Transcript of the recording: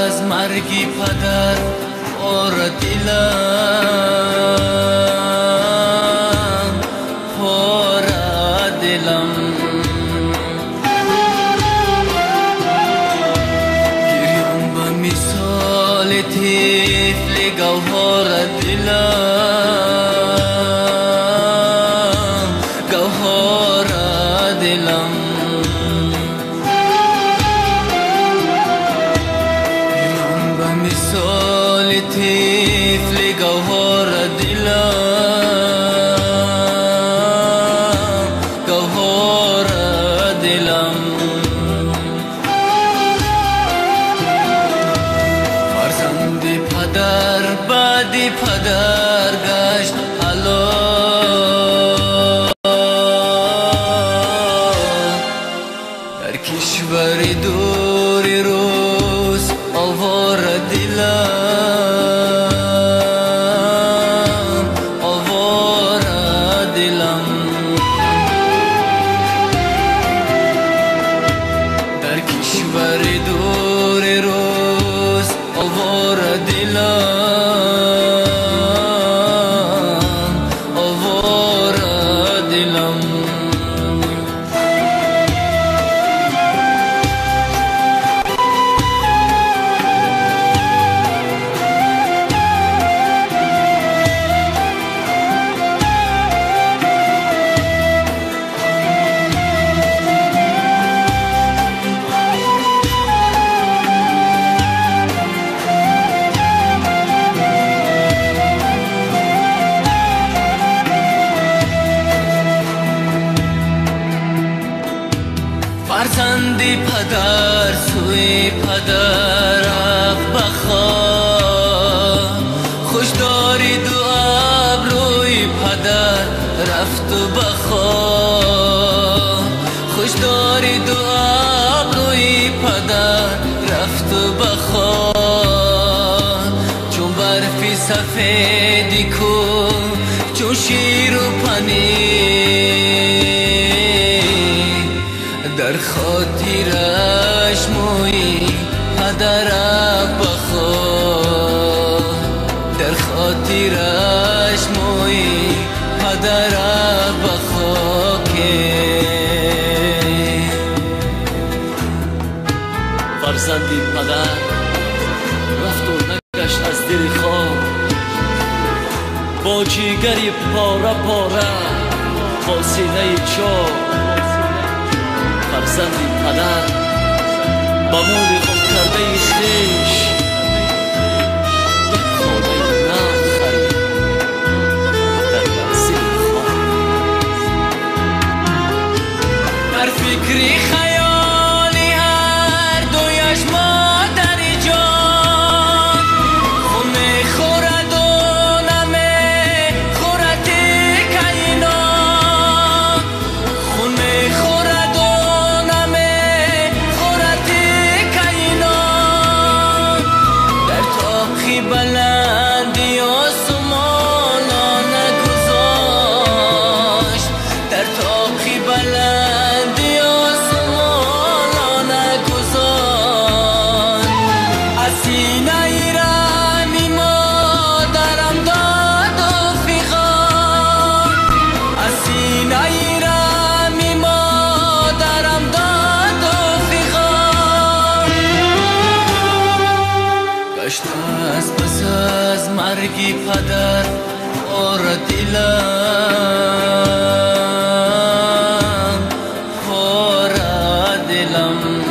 از مرگی پدر اور دلم پر دلم گریم به مثال طفل گوهر دلم گوهر دلم مثال طفل گوهر دلم گوهر دلم فرزند پدر بعد پدر گشت حالا در کشور دور روز آوار دلم آوار دلم در کشور دور روز آوار دلم آوار دلم فرزندی پدر سوی پدر رفت بخواب خوش داری دو ابروی پدر رفت و بخواب خوش داری دو ابروی پدر رفت و بخواب چون برفی سفیدی کن چون شیر و پنیر در خاطرش موی پدر بخواه در خاطرش موی پدر بخواه که فرزندی پدر رفت و نگشت از دل خواب با جیگری پاره پاره با سینه چاق فرزندی پدر با مولی خم کرده خویش یک خانه نو خرید در منزل خواب در فکری خیالی هر دویش مادری جان خونه خورد و نمه خورد کائنات خونه خورد و بلندی آسمانا نگذاشت در طاقی بلندی آسمانا مرگی پدر اور دلم